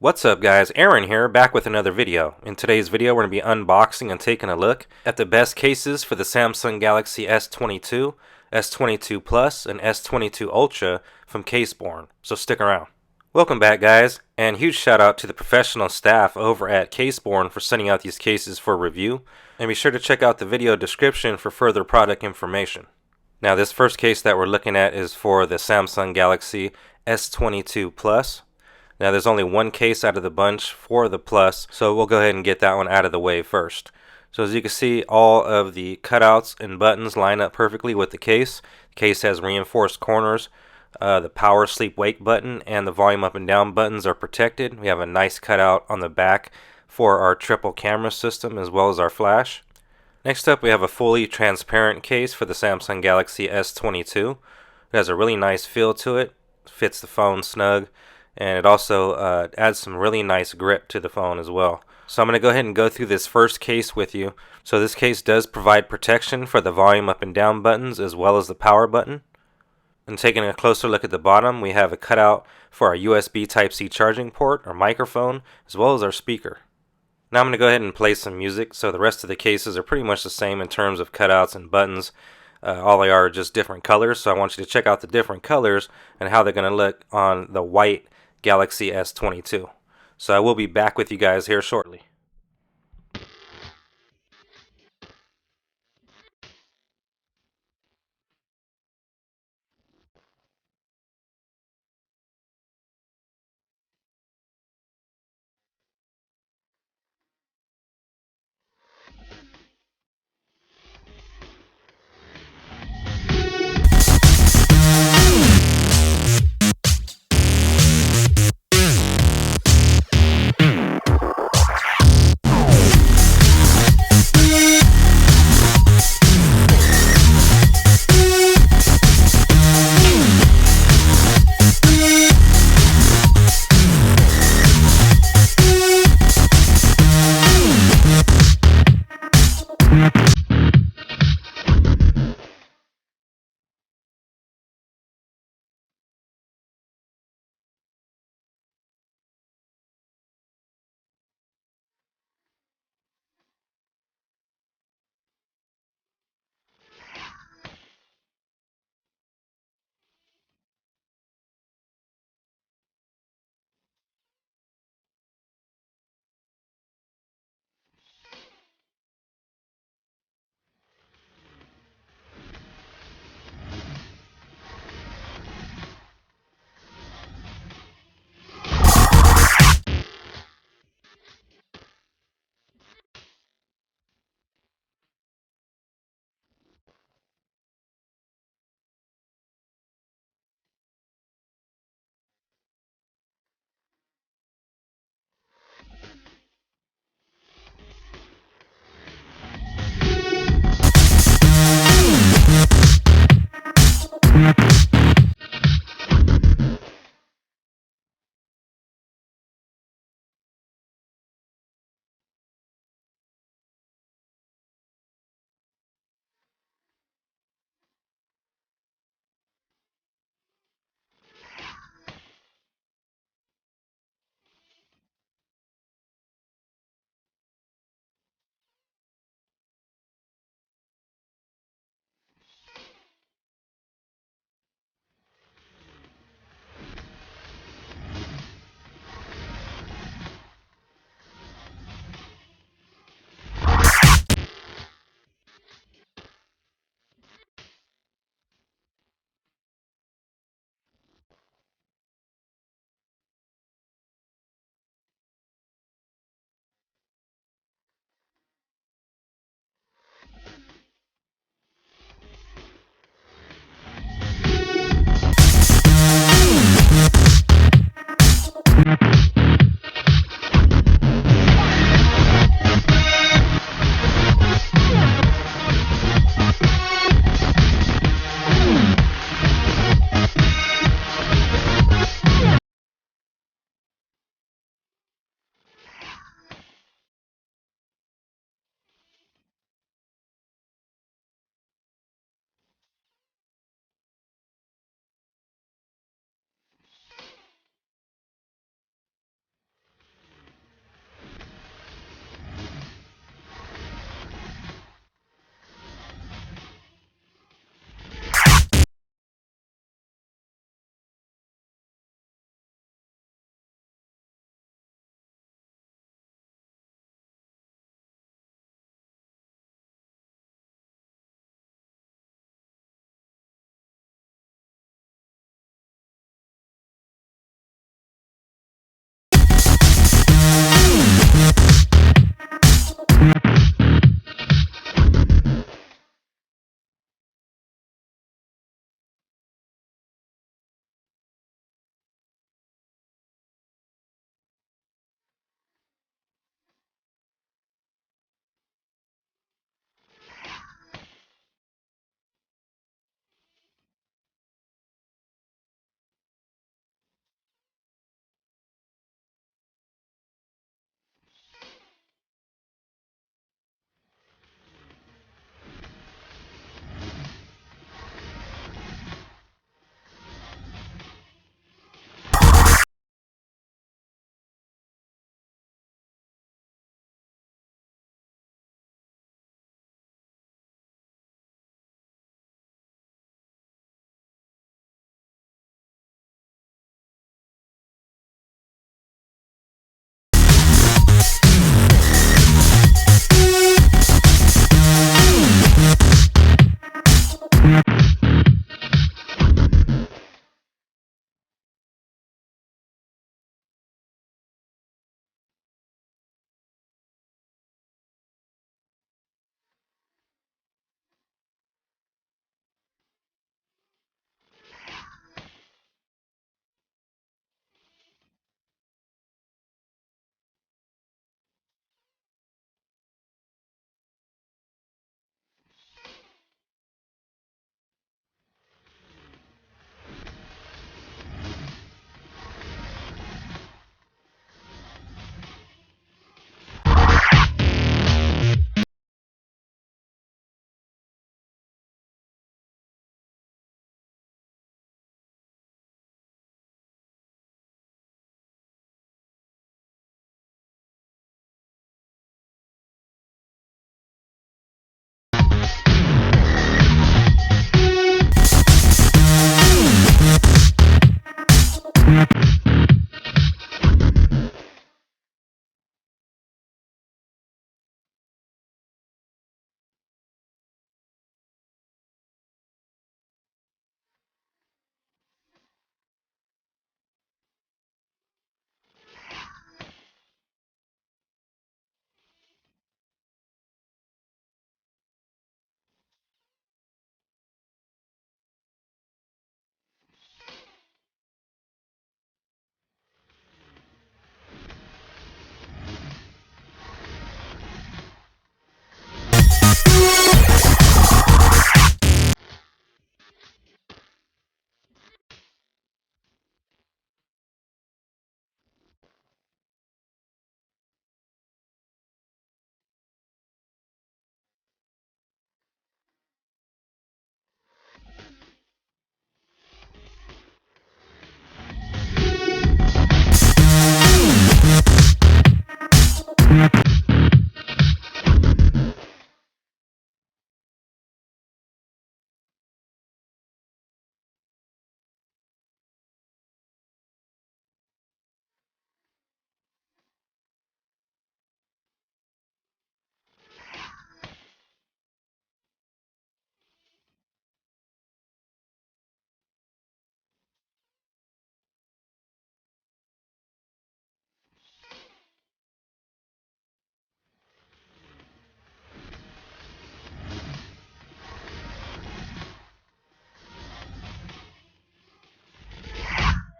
What's up guys, Aaron here, back with another video. In today's video we're going to be unboxing and taking a look at the best cases for the Samsung Galaxy S22, S22 Plus, and S22 Ultra from CaseBorne, so stick around. Welcome back guys, and huge shout out to the professional staff over at CaseBorne for sending out these cases for review, and be sure to check out the video description for further product information. Now this first case that we're looking at is for the Samsung Galaxy S22 Plus. Now there's only one case out of the bunch for the Plus, so we'll go ahead and get that one out of the way first. So as you can see, all of the cutouts and buttons line up perfectly with the case. The case has reinforced corners. The power, sleep, wake button and the volume up and down buttons are protected. We have a nice cutout on the back for our triple camera system as well as our flash. Next up we have a fully transparent case for the Samsung Galaxy S22. It has a really nice feel to it, fits the phone snug, and it also adds some really nice grip to the phone as well. So I'm going to go ahead and go through this first case with you. So this case does provide protection for the volume up and down buttons as well as the power button. And taking a closer look at the bottom, we have a cutout for our USB Type-C charging port, our microphone, as well as our speaker. Now I'm going to go ahead and play some music. So the rest of the cases are pretty much the same in terms of cutouts and buttons. All they are just different colors. So I want you to check out the different colors and how they're going to look on the white Galaxy S22. So I will be back with you guys here shortly.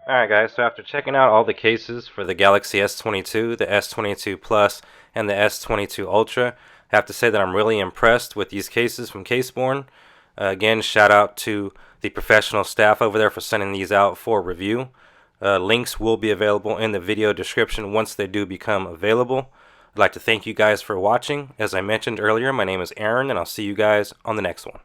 Alright guys, so after checking out all the cases for the Galaxy S22, the S22 Plus, and the S22 Ultra, I have to say that I'm really impressed with these cases from CaseBorne. Again, shout out to the professional staff over there for sending these out for review. Links will be available in the video description once they do become available. I'd like to thank you guys for watching. As I mentioned earlier, my name is Aaron, and I'll see you guys on the next one.